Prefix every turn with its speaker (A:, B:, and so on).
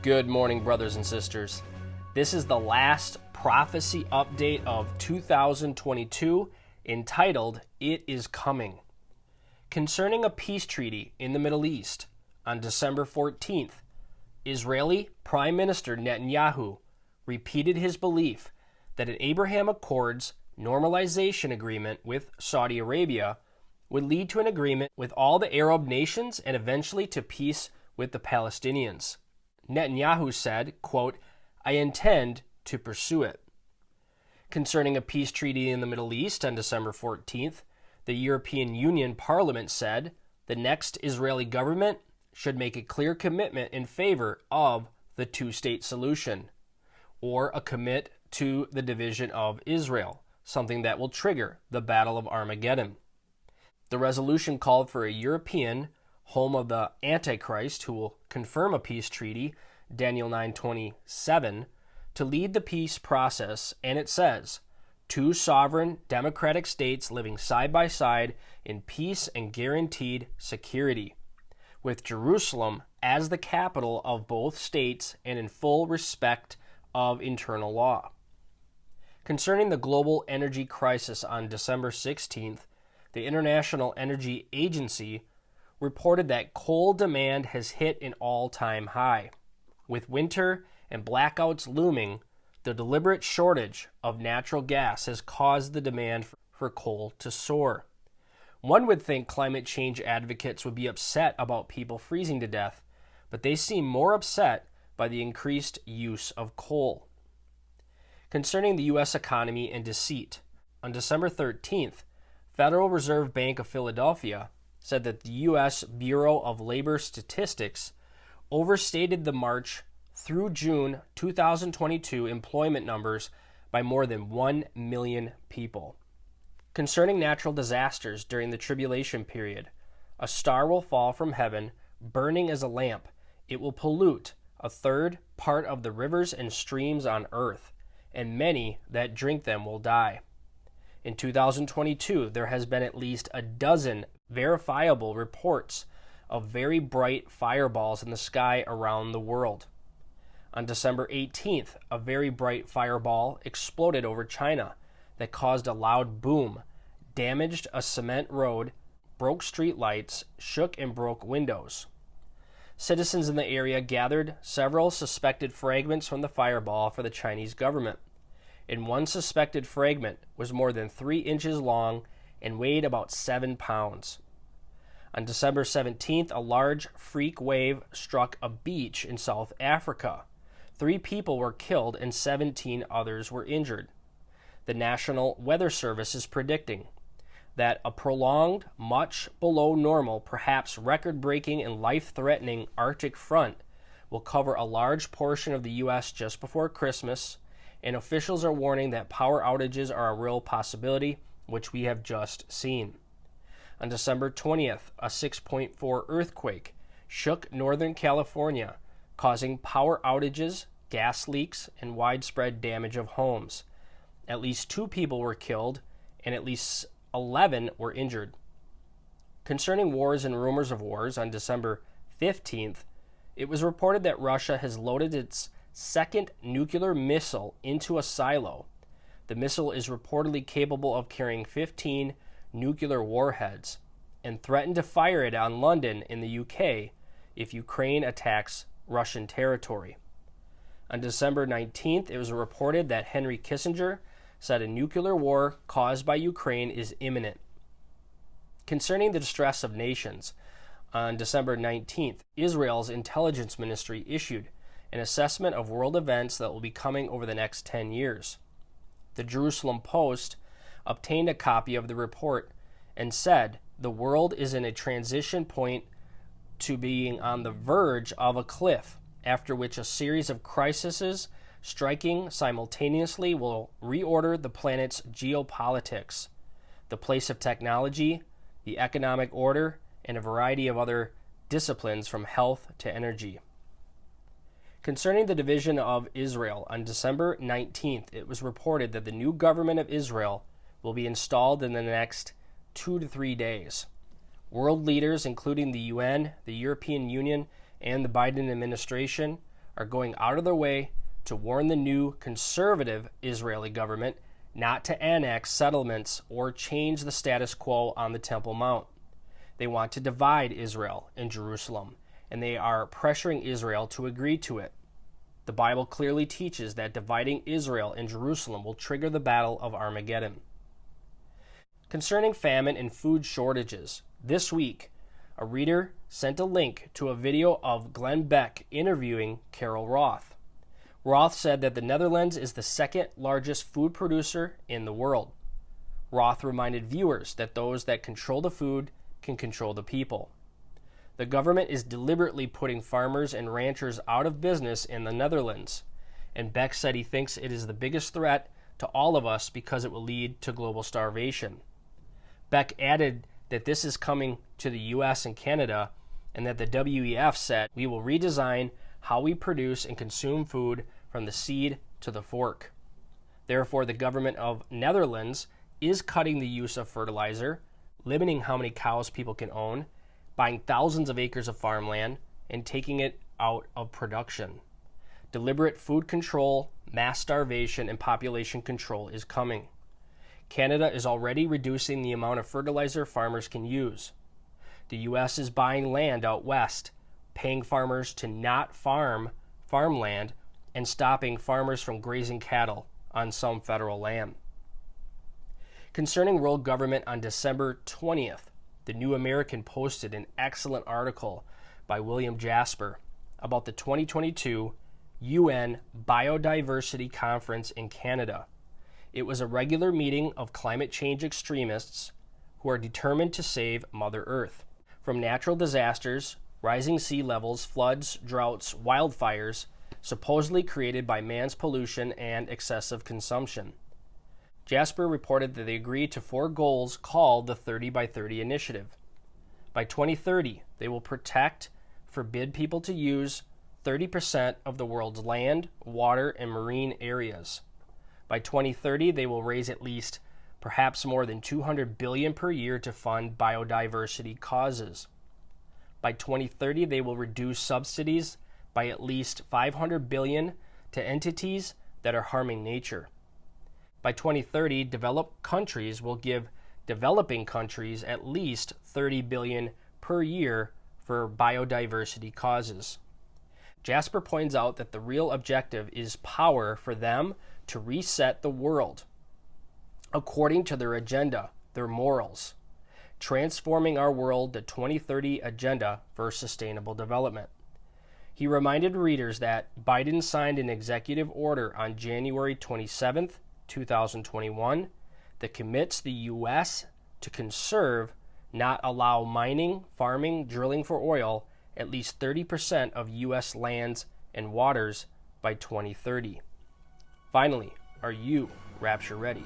A: Good morning, brothers and sisters. This is the last prophecy update of 2022 entitled, It is Coming. Concerning a peace treaty in the Middle East, on December 14th, Israeli Prime Minister Netanyahu repeated his belief that an Abraham Accords normalization agreement with Saudi Arabia would lead to an agreement with all the Arab nations and eventually to peace with the Palestinians. Netanyahu said, quote, I intend to pursue it. Concerning a peace treaty in the Middle East on December 14th, the European Union Parliament said the next Israeli government should make a clear commitment in favor of the two-state solution, or a commit to the division of Israel, something that will trigger the Battle of Armageddon. The resolution called for a European, home of the Antichrist, who will confirm a peace treaty, Daniel 9:27, to lead the peace process, and it says, two sovereign democratic states living side by side in peace and guaranteed security, with Jerusalem as the capital of both states and in full respect of internal law. Concerning the global energy crisis on December 16th, the International Energy Agency reported that coal demand has hit an all-time high. With winter and blackouts looming, the deliberate shortage of natural gas has caused the demand for coal to soar. One would think climate change advocates would be upset about people freezing to death, but they seem more upset by the increased use of coal. Concerning the U.S. economy and deceit, on December 13th, Federal Reserve Bank of Philadelphia said that the U.S. Bureau of Labor Statistics overstated the March through June 2022 employment numbers by more than 1 million people. Concerning natural disasters during the tribulation period, a star will fall from heaven, burning as a lamp. It will pollute a third part of the rivers and streams on earth, and many that drink them will die. In 2022, there has been at least a dozen verifiable reports of very bright fireballs in the sky around the world. On December 18th, a very bright fireball exploded over China that caused a loud boom, damaged a cement road, broke street lights, shook and broke windows. Citizens in the area gathered several suspected fragments from the fireball for the Chinese government. And one suspected fragment was more than 3 inches long and weighed about 7 pounds. On December 17th, a large freak wave struck a beach in South Africa. 3 people were killed and 17 others were injured. The National Weather Service is predicting that a prolonged, much below normal, perhaps record-breaking and life-threatening Arctic front will cover a large portion of the U.S. just before Christmas, and officials are warning that power outages are a real possibility, which we have just seen. On December 20th, a 6.4 earthquake shook Northern California, causing power outages, gas leaks, and widespread damage of homes. At least 2 people were killed, and at least 11 were injured. Concerning wars and rumors of wars, on December 15th, it was reported that Russia has loaded its second nuclear missile into a silo. The missile is reportedly capable of carrying 15 nuclear warheads and threatened to fire it on London in the UK if Ukraine attacks Russian territory. On December 19th, it was reported that Henry Kissinger said a nuclear war caused by Ukraine is imminent. Concerning the distress of nations, on December 19th, Israel's intelligence ministry issued an assessment of world events that will be coming over the next 10 years. The Jerusalem Post obtained a copy of the report and said the world is in a transition point to being on the verge of a cliff, after which a series of crises striking simultaneously will reorder the planet's geopolitics, the place of technology, the economic order, and a variety of other disciplines from health to energy. Concerning the division of Israel, on December 19th, it was reported that the new government of Israel will be installed in the next 2 to 3 days. World leaders, including the UN, the European Union, and the Biden administration, are going out of their way to warn the new conservative Israeli government not to annex settlements or change the status quo on the Temple Mount. They want to divide Israel and Jerusalem, and they are pressuring Israel to agree to it. The Bible clearly teaches that dividing Israel and Jerusalem will trigger the Battle of Armageddon. Concerning famine and food shortages, this week, a reader sent a link to a video of Glenn Beck interviewing Carol Roth. Roth said that the Netherlands is the second largest food producer in the world. Roth reminded viewers that those that control the food can control the people. The government is deliberately putting farmers and ranchers out of business in the Netherlands, and Beck said he thinks it is the biggest threat to all of us because it will lead to global starvation. Beck added that this is coming to the U.S. and Canada, and that the WEF said, "We will redesign how we produce and consume food from the seed to the fork." Therefore, the government of Netherlands is cutting the use of fertilizer, limiting how many cows people can own, buying thousands of acres of farmland, and taking it out of production. Deliberate food control, mass starvation, and population control is coming. Canada is already reducing the amount of fertilizer farmers can use. The U.S. is buying land out west, paying farmers to not farm farmland, and stopping farmers from grazing cattle on some federal land. Concerning world government, on December 20th, the New American posted an excellent article by William Jasper about the 2022 UN Biodiversity Conference in Canada. It was a regular meeting of climate change extremists who are determined to save Mother Earth from natural disasters, rising sea levels, floods, droughts, wildfires, supposedly created by man's pollution and excessive consumption. Jasper reported that they agreed to 4 goals called the 30 by 30 Initiative. By 2030, they will forbid people to use 30% of the world's land, water, and marine areas. By 2030, they will raise at least perhaps more than $200 billion per year to fund biodiversity causes. By 2030, they will reduce subsidies by at least $500 billion to entities that are harming nature. By 2030, developed countries will give developing countries at least $30 billion per year for biodiversity causes. Jasper points out that the real objective is power for them to reset the world according to their agenda, their morals, transforming our world, the 2030 Agenda for Sustainable Development. He reminded readers that Biden signed an executive order on January 27th, 2021 that commits the U.S. to conserve, not allow mining, farming, drilling for oil, at least 30% of U.S. lands and waters by 2030. Finally, are you rapture ready?